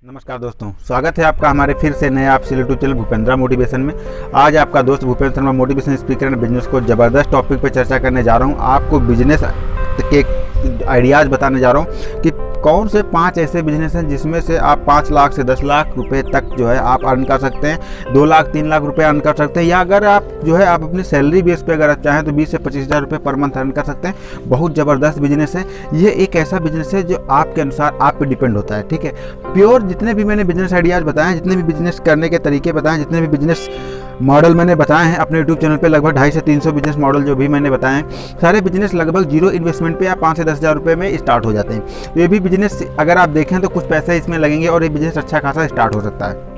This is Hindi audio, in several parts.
नमस्कार दोस्तों, स्वागत है आपका हमारे फिर से नए आपसे यूट्यूब चैनल भूपेंद्रा मोटिवेशन में। आज आपका दोस्त Bhupendra Sharma motivation speaker and business को ज़बरदस्त टॉपिक पे चर्चा करने जा रहा हूँ। आपको बिजनेस के आइडियाज़ बताने जा रहा हूँ कि कौन से 5 ऐसे बिजनेस हैं जिसमें से आप 5 लाख से 10 लाख रुपए तक जो है आप अर्न कर सकते हैं, 2 लाख 3 लाख रुपए अर्न कर सकते हैं, या अगर आप जो है आप अपनी सैलरी बेस पे अगर आप चाहें तो 20 से 25 हज़ार रुपये पर मंथ अर्न कर सकते हैं। बहुत ज़बरदस्त बिजनेस है। ये एक ऐसा बिजनेस है जो आपके अनुसार आप पे डिपेंड होता है। ठीक है, प्योर जितने भी मैंने बिजनेस आइडियाज़ बताए हैं, जितने भी बिजनेस करने के तरीके बताए हैं, जितने भी बिजनेस मॉडल मैंने बताए हैं अपने यूट्यूब चैनल पे, लगभग 250 से 300 बिजनेस मॉडल जो भी मैंने बताए हैं, सारे बिजनेस लगभग 0 इन्वेस्टमेंट पे या 5 से 10 हज़ार रुपये में स्टार्ट हो जाते हैं। तो ये भी बिजनेस अगर आप देखें तो कुछ पैसे इसमें लगेंगे और ये बिजनेस अच्छा खासा स्टार्ट हो सकता है।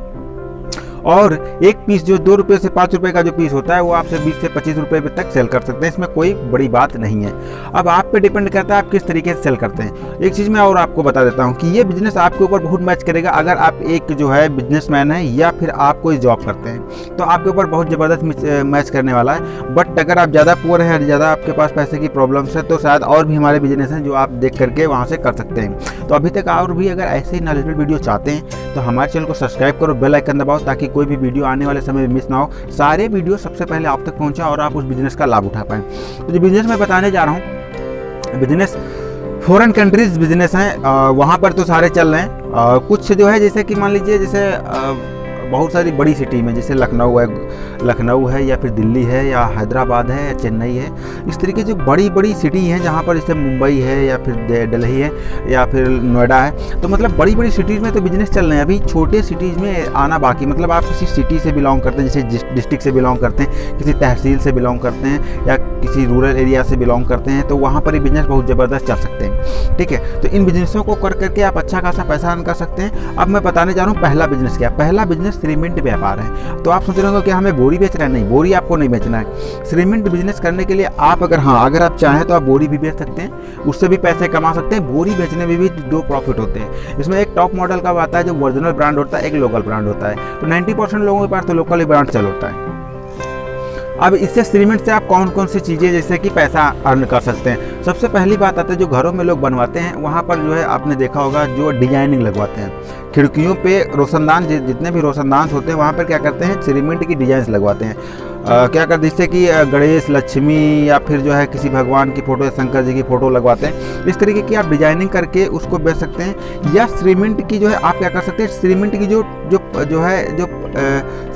और एक पीस जो 2 रुपये से 5 रुपये का जो पीस होता है वो आपसे 20 से 25 रुपये तक सेल कर सकते हैं। इसमें कोई बड़ी बात नहीं है। अब आप पे डिपेंड करता है आप किस तरीके से सेल करते हैं। एक चीज़ मैं और आपको बता देता हूँ कि ये बिजनेस आपके ऊपर बहुत मैच करेगा। अगर आप एक जो है बिजनेसमैन है या फिर आप कोई जॉब करते हैं तो आपके ऊपर बहुत ज़बरदस्त मैच करने वाला है। बट अगर आप ज़्यादा पुअर हैं, ज़्यादा आपके पास पैसे की प्रॉब्लम्स है, तो शायद और भी हमारे बिजनेस हैं जो आप देख करके वहाँ से कर सकते हैं। तो अभी तक और भी अगर ऐसे ही नॉलेजेबल वीडियो चाहते हैं तो हमारे चैनल को सब्सक्राइब करो, बेल आइकन दबाओ ताकि कोई भी वीडियो आने वाले समय में मिस ना हो, सारे वीडियो सबसे पहले आप तक पहुंचा और आप उस बिजनेस का लाभ उठा पाएं। तो जो बिजनेस मैं बताने जा रहा हूं, बिजनेस फॉरेन कंट्रीज बिजनेस हैं, वहां पर तो सारे चल रहे हैं। कुछ जो है जैसे कि मान लीजिए जैसे बहुत सारी बड़ी सिटी में, जैसे लखनऊ है या फिर दिल्ली है या हैदराबाद है या चेन्नई है, इस तरीके जो बड़ी बड़ी सिटी हैं जहाँ पर जैसे मुंबई है या फिर दिल्ली है या फिर नोएडा है, तो मतलब बड़ी बड़ी सिटीज़ में तो बिजनेस चल रहे हैं। अभी छोटे सिटीज़ में आना बाकी। मतलब आप किसी सिटी से बिलोंग करते हैं, जैसे डिस्ट्रिक्ट से बिलोंग करते हैं, किसी तहसील से बिलोंग करते हैं या किसी रूरल एरिया से बिलोंग करते हैं, तो वहाँ पर ये बिजनेस बहुत ज़बरदस्त चल सकते हैं। ठीक है, तो इन बिजनेसों को कर करके आप अच्छा खासा पैसा अर्न कर सकते हैं। अब मैं बताने जा रहा हूँ पहला बिजनेस क्या। पहला बिजनेस सीमेंट व्यापार है। तो आप सोच रहे होंगे कि हमें बोरी बेच रहे हैं। नहीं, बोरी आपको नहीं बेचना है। सीमेंट बिजनेस करने के लिए आप अगर आप चाहें तो आप बोरी भी बेच सकते हैं, उससे भी पैसे कमा सकते हैं। बोरी बेचने में भी 2 प्रॉफिट होते हैं। इसमें एक टॉप मॉडल का आता है जो ओरिजिनल ब्रांड होता है, एक लोकल ब्रांड होता है। तो 90% लोगों के पास तो लोकल ही ब्रांड चल होता है। अब इससे सीमेंट से आप कौन कौन सी चीज़ें जैसे कि पैसा अर्न कर सकते हैं। सबसे पहली बात आती है जो घरों में लोग बनवाते हैं, वहाँ पर जो है आपने देखा होगा जो डिजाइनिंग लगवाते हैं खिड़कियों पे, रोशनदान जितने भी रोशनदान होते हैं वहाँ पर क्या करते हैं, सीमेंट की डिजाइन लगवाते हैं। क्या करते हैं, जैसे कि गणेश, लक्ष्मी या फिर जो है किसी भगवान की फ़ोटो या शंकर जी की फ़ोटो लगवाते हैं। इस तरीके की आप डिजाइनिंग करके उसको बेच सकते हैं। या सीमेंट की जो है आप क्या कर सकते हैं, सीमेंट की जो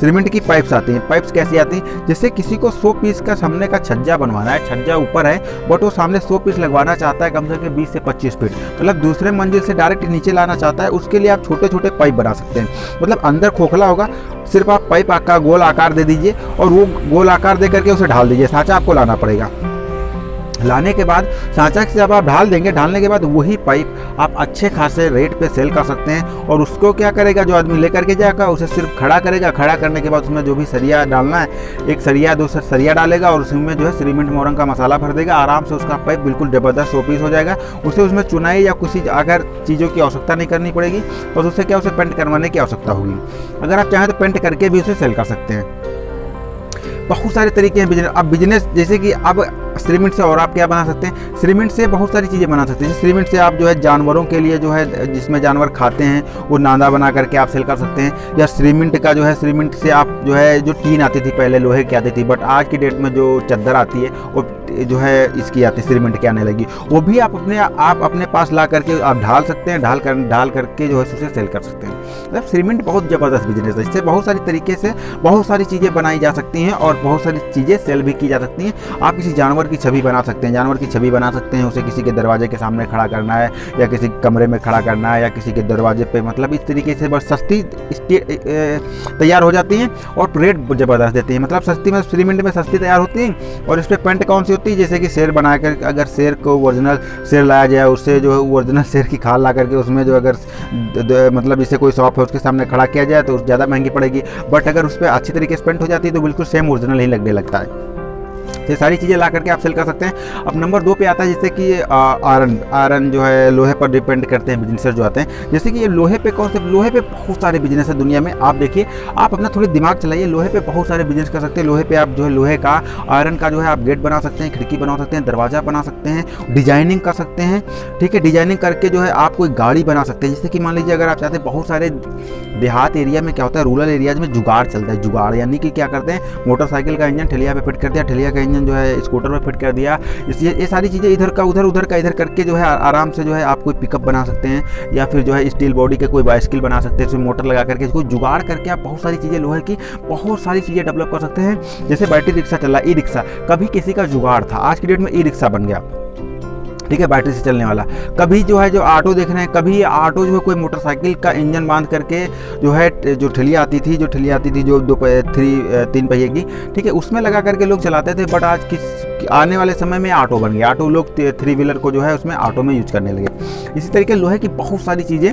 सीमेंट की पाइप्स आती हैं। पाइप्स कैसी आती हैं, जैसे किसी को 100 पीस का सामने का छज्जा बनवाना है, छज्जा ऊपर है बट वो सामने 100 पीस लगवाना चाहता है, कम से कम 20 से 25 फीट, मतलब दूसरे मंजिल से डायरेक्ट नीचे लाना चाहता है। उसके लिए आप छोटे छोटे पाइप बना सकते हैं। मतलब अंदर खोखला होगा, सिर्फ आप पाइप का गोल आकार दे दीजिए और वो गोल आकार दे करके उसे ढाल दीजिए। सांचा आपको लाना पड़ेगा। लाने के बाद सांचा से जब आप ढाल देंगे, ढालने के बाद वही पाइप आप अच्छे खासे रेट पे सेल कर सकते हैं। और उसको क्या करेगा, जो आदमी लेकर के जाएगा उसे सिर्फ खड़ा करेगा। खड़ा करने के बाद उसमें जो भी सरिया डालना है, एक सरिया 2 सरिया डालेगा और उसमें जो है सीमेंट मोरंग का मसाला भर देगा। आराम से उसका पाइप बिल्कुल ज़बरदस्त 100 पीस हो जाएगा। उसे उसमें चुनाई या किसी अगर चीज़ों की आवश्यकता नहीं करनी पड़ेगी, और उससे क्या उसे पेंट करवाने की आवश्यकता होगी। अगर आप चाहें तो पेंट करके भी उसे सेल कर सकते हैं। बहुत सारे तरीके हैं बिजनेस। अब बिजनेस जैसे कि अब सीमेंट से और आप क्या बना सकते हैं, सीमेंट से बहुत सारी चीज़ें बना सकते हैं। सीमेंट से आप जो है जानवरों के लिए जो है जिसमें जानवर खाते हैं वो नादा बना करके आप सेल कर सकते हैं। या सीमेंट का जो है, सीमेंट से आप जो है जो टीन आती थी पहले लोहे की आती थी, बट आज की डेट में जो चादर आती है वो जो है इसकी आती है, सीमेंट की आने लगी। वो भी आप अपने पास ला करके आप ढाल सकते हैं। ढाल करके जो है उसे सेल कर सकते हैं। मतलब सीमेंट बहुत ज़बरदस्त बिजनेस है। इससे बहुत सारी तरीके से बहुत सारी चीज़ें बनाई जा सकती हैं और बहुत सारी चीज़ें सेल भी की जा सकती हैं। आप किसी जानवर की छवि बना सकते हैं। जानवर की छवि बना सकते हैं, उसे किसी के दरवाजे के सामने खड़ा करना है या किसी कमरे में खड़ा करना है या किसी के दरवाजे पे, मतलब इस तरीके से बस सस्ती तैयार हो जाती हैं और रेट ज़बरदस्त देती हैं। मतलब सस्ती में सीमेंट में सस्ती तैयार होती हैं। और इस पर पेंट कौन सी होती है, जैसे कि शेर बनाकर, अगर शेर को ओरिजिनल शेर लाया जाए, उससे जो है ओरिजिनल शेर की खाल ला करके उसमें जो अगर मतलब जैसे कोई शॉप है उसके सामने खड़ा किया जाए तो ज़्यादा महंगी पड़ेगी। बट अगर उस पर अच्छी तरीके से पेंट हो जाती है तो बिल्कुल सेम ओरिजिनल ही लगने लगता है। ये सारी चीज़ें ला करके आप सेल कर सकते हैं। अब नंबर 2 पे आता है जैसे कि आयरन जो है लोहे पर डिपेंड करते हैं बिजनेसर जो आते हैं। जैसे कि ये लोहे पे कौन से, लोहे पे बहुत सारे बिजनेस है दुनिया में। आप देखिए, आप अपना थोड़ी दिमाग चलाइए, लोहे पे बहुत सारे बिजनेस कर सकते हैं। लोहे पे आप जो है लोहे का आयरन का जो है आप गेट बना सकते हैं, खिड़की बना सकते हैं, दरवाजा बना सकते हैं, डिजाइनिंग कर सकते हैं। ठीक है, डिजाइनिंग करके जो है आप कोई गाड़ी बना सकते हैं। जैसे कि मान लीजिए अगर आप चाहते हैं, बहुत सारे देहात एरिया में क्या होता है, रूरल एरियाज में जुगाड़ चलता है। जुगाड़ यानी कि क्या करते हैं, मोटरसाइकिल का इंजन ठेलिया पे फिट कर दिया, ठेलिया का इंजन जो है स्कूटर पे फिट कर दिया। इसलिए ये सारी चीज़ें इधर का उधर, उधर का इधर करके जो है आराम से जो है आप कोई पिकअप बना सकते हैं, या फिर जो है स्टील बॉडी के कोई बाइसिकल बना सकते हैं, इसमें मोटर लगा करके इसको जुगाड़ करके आप बहुत सारी चीज़ें लोहे की बहुत सारी चीज़ें डेवलप कर सकते हैं। जैसे बैटरी रिक्शा चल रहा है, ई रिक्शा, कभी किसी का जुगाड़ था, आज की डेट में ई रिक्शा बन गया। ठीक है, बैटरी से चलने वाला। कभी जो है जो ऑटो देख रहे हैं, कभी ऑटो जो है कोई मोटरसाइकिल का इंजन बांध करके जो है जो ठेलिया आती थी जो 3 पहिए की, ठीक है, उसमें लगा करके लोग चलाते थे। बट आज आने वाले समय में ऑटो बन गया, ऑटो लोग 3 व्हीलर को जो है उसमें ऑटो में यूज करने लगे। इसी तरीके लोहे की बहुत सारी चीज़ें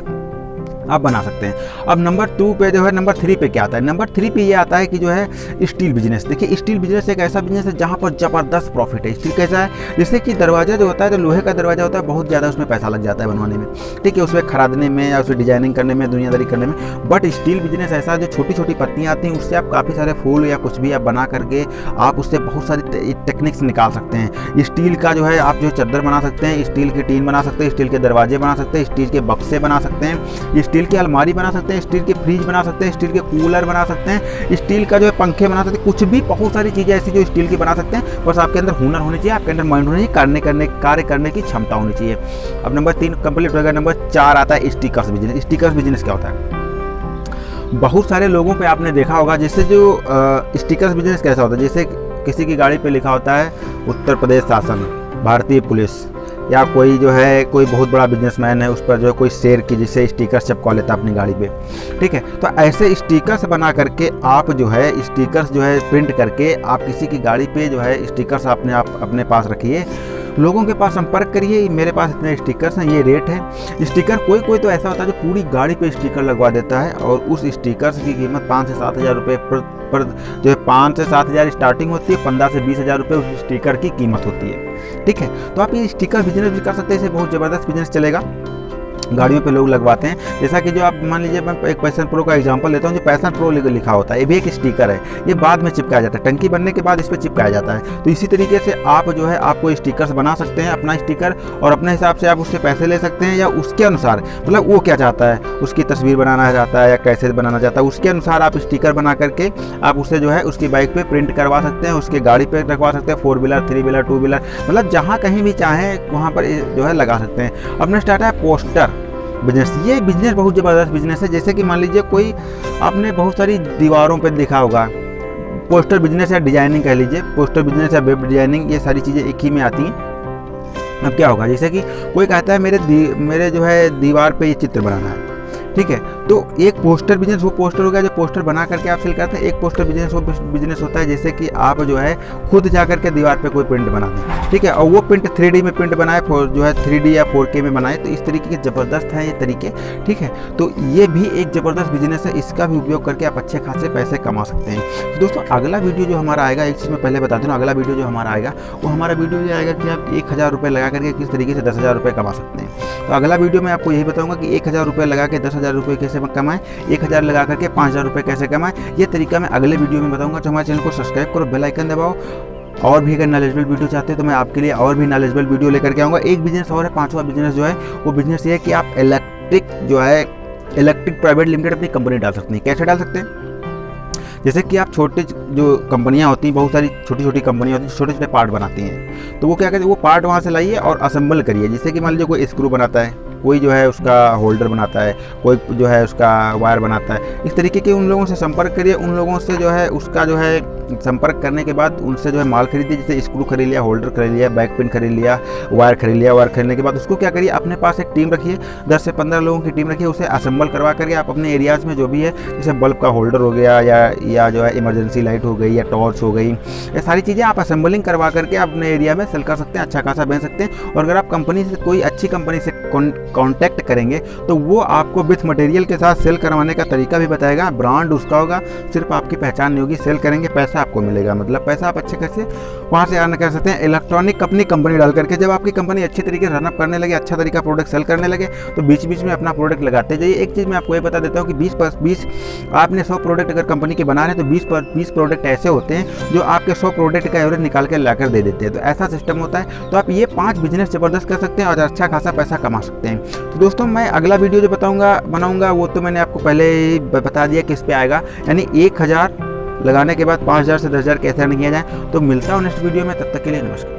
आप बना सकते हैं। अब नंबर 2 पे जो है, नंबर 3 पे क्या आता है, नंबर 3 पे ये आता है कि जो है स्टील बिजनेस। देखिए, स्टील बिजनेस एक ऐसा बिजनेस है जहाँ पर ज़बरदस्त प्रॉफिट है। स्टील कैसा है, जैसे कि दरवाजा जो होता है, जो लोहे का दरवाजा होता है, बहुत ज़्यादा उसमें पैसा लग जाता है बनवाने में, ठीक है, उसमें खरीदने में या उसमें डिजाइनिंग करने में, दुनियादारी करने में। बट स्टील बिजनेस ऐसा है जो छोटी छोटी पत्तियाँ आती हैं, उससे आप काफ़ी सारे फूल या कुछ भी आप बना करके आप उससे बहुत सारी टेक्निक्स निकाल सकते हैं। स्टील का जो है आप जो चादर बना सकते हैं, स्टील की टीन बना सकते हैं, स्टील के दरवाजे बना सकते हैं, स्टील के बक्से बना सकते हैं, स्टील की अलमारी बना सकते हैं, स्टील के फ्रिज बना सकते हैं, स्टील के कूलर बना सकते हैं, स्टील का जो है पंखे बना सकते हैं। कुछ भी बहुत सारी चीज़ें ऐसी जो स्टील की बना सकते हैं। बस आपके अंदर हुनर होनी चाहिए, आपके अंदर माइंड होनी चाहिए, कार्य करने की क्षमता होनी चाहिए। अब नंबर 3 कंप्लीट होगा। नंबर 4 आता है स्टिकर्स बिजनेस। स्टिकर्स बिजनेस क्या होता है, बहुत सारे लोगों पे आपने देखा होगा, जैसे जो स्टिकर्स बिजनेस कैसा होता है, जैसे किसी की गाड़ी पे लिखा होता है उत्तर प्रदेश शासन, भारतीय पुलिस, या कोई जो है कोई बहुत बड़ा बिजनेसमैन है, उस पर जो है कोई शेर की जैसे स्टिकर चिपका लेता है अपनी गाड़ी पे। ठीक है, तो ऐसे स्टिकर्स बना करके आप जो है स्टिकर्स जो है प्रिंट करके आप किसी की गाड़ी पे जो है स्टिकर्स अपने पास रखिए, लोगों के पास संपर्क करिए, मेरे पास इतने स्टिकर्स हैं, ये रेट है। स्टिकर कोई तो ऐसा होता है जो पूरी गाड़ी पे स्टिकर लगवा देता है, और उस स्टिकर्स की कीमत 5 से 7 हज़ार रुपये पर जो है 5 से 7 हज़ार स्टार्टिंग होती है, 15 से 20 हज़ार रुपये उस स्टिकर की कीमत होती है। ठीक है, तो आप ये स्टिकर बिजनेस भी कर सकते हैं, इससे बहुत ज़बरदस्त बिजनेस चलेगा। गाड़ियों पे लोग लगवाते हैं, जैसा कि जो आप मान लीजिए, मैं एक पैशन प्रो का एग्जांपल लेता हूँ, जो पैशन प्रो लिखा होता है, ये भी एक स्टिकर है, ये बाद में चिपकाया जाता है, टंकी बनने के बाद इस पर चिपकाया जाता है। तो इसी तरीके से आप जो है आपको स्टिकर्स बना सकते हैं, अपना स्टिकर, और अपने हिसाब से आप उससे पैसे ले सकते हैं, या उसके अनुसार, मतलब वो क्या चाहता है, उसकी तस्वीर बनाना चाहता है या कैसे बनाना चाहता है, उसके अनुसार आप स्टिकर बना करके आप उससे जो है उसकी बाइक पे प्रिंट करवा सकते हैं, उसके गाड़ी पे रखवा सकते हैं, 4 व्हीलर 3 व्हीलर 2 व्हीलर, मतलब जहाँ कहीं भी चाहें वहाँ पर जो है लगा सकते हैं। अब नेक्स्ट आता है पोस्टर बिजनेस। ये बिजनेस बहुत ज़बरदस्त बिजनेस है। जैसे कि मान लीजिए कोई, आपने बहुत सारी दीवारों पे देखा होगा, पोस्टर बिजनेस या डिजाइनिंग कह लीजिए, पोस्टर बिजनेस या वेब डिजाइनिंग, ये सारी चीज़ें एक ही में आती हैं। अब क्या होगा, जैसे कि कोई कहता है मेरे जो है दीवार पे ये चित्र बनाना है, ठीक है, तो एक पोस्टर बिजनेस वो पोस्टर हो गया जो पोस्टर बना करके आप सेल करते हैं। एक पोस्टर बिजनेस वो बिजनेस होता है जैसे कि आप जो है खुद जा करके दीवार पे कोई प्रिंट बना दें, ठीक है, और वो प्रिंट 3D में प्रिंट बनाए, जो है 3D या 4K में बनाए। तो इस तरीके के ज़बरदस्त हैं ये तरीके, ठीक है, तो ये भी एक ज़बरदस्त बिजनेस है, इसका भी उपयोग करके आप अच्छे खासे पैसे कमा सकते हैं। तो दोस्तों, अगला वीडियो जो हमारा आएगा, एक चीज़ मैं पहले बता दूँ, अगला वीडियो जो हमारा आएगा वो हमारा वीडियो ये आएगा कि आप 1000 रुपये लगा करके किस तरीके से 10,000 रुपये कमा सकते हैं। तो अगला वीडियो में आपको यही बताऊँगा कि 1000 रुपये लगा के 10,000 रुपये कैसे कमाएं, 1000 लगा करके 5000 रुपये कैसे कमाएं, ये तरीका मैं अगले वीडियो में बताऊंगा। तो हमारे चैनल को सब्सक्राइब करो, बेल आइकन दबाओ, और भी अगर नॉलेजेबल वीडियो चाहते हैं तो मैं आपके लिए और भी नॉलेजेबल वीडियो लेकर के आऊँगा। एक बिजनेस और है, 5वां बिजनेस जो है वो बिजनेस ये है कि आप इलेक्ट्रिक प्राइवेट लिमिटेड अपनी कंपनी डाल सकते हैं। कैसे डाल सकते हैं, जैसे कि आप छोटे जो कंपनियां होती हैं, बहुत सारी छोटी छोटी कंपनियां होती हैं, छोटे छोटे पार्ट बनाती हैं, तो वो क्या कहते हैं, वो पार्ट वहाँ से लाइए और असेंबल करिए। जैसे कि मान लीजिए कोई स्क्रू बनाता है, कोई जो है उसका होल्डर बनाता है, कोई जो है उसका वायर बनाता है, इस तरीके के उन लोगों से संपर्क करिए। उन लोगों से जो है उसका जो है संपर्क करने के बाद उनसे जो है माल खरीदिए, जैसे स्क्रू खरीद लिया, होल्डर खरीद लिया, बैक पिन खरीद लिया, वायर खरीद लिया। वायर खरीदने के बाद उसको क्या करिए, अपने पास एक टीम रखिए, 10 से 15 लोगों की टीम रखिए, उसे असेंबल करवा करके आप अपने एरियाज़ में जो भी है, जैसे बल्ब का होल्डर हो गया, या जो है इमरजेंसी लाइट हो गई, या टॉर्च हो गई, ये सारी चीज़ें आप असेंबलिंग करवा करके अपने एरिया में सेल कर सकते हैं, अच्छा खासा बेच सकते हैं। और अगर आप कंपनी से, कोई अच्छी कंपनी से कांटेक्ट करेंगे तो वो आपको विथ मटेरियल के साथ सेल करवाने का तरीका भी बताएगा। ब्रांड उसका होगा, सिर्फ आपकी पहचान नहीं होगी। सेल करेंगे, पैसा आपको मिलेगा, मतलब पैसा आप अच्छे खासे वहाँ से अर्न कर सकते हैं। इलेक्ट्रॉनिक अपनी कंपनी डाल करके जब आपकी कंपनी अच्छी तरीके से रनअप करने लगे, अच्छा तरीका प्रोडक्ट सेल करने लगे, तो बीच बीच में अपना प्रोडक्ट लगाते जाइए। एक चीज़ मैं आपको ये बता देता हूँ कि 20 आपने 100 प्रोडक्ट अगर कंपनी के बना रहे हैं तो 20 प्रोडक्ट ऐसे होते हैं जो आपके 100 प्रोडक्ट का एवरेज निकाल कर लाकर दे देते हैं। तो ऐसा सिस्टम होता है। तो आप ये 5 बिजनेस ज़बरदस्त कर सकते हैं और अच्छा खासा पैसा कमा सकते हैं। तो दोस्तों मैं अगला वीडियो जो बनाऊंगा वो तो मैंने आपको पहले ही बता दिया किस पे आएगा, यानी 1000 लगाने के बाद 5000 से 10,000 कैसे अर्न किया जाए। तो मिलता हूँ नेक्स्ट वीडियो में, तब तक के लिए नमस्कार।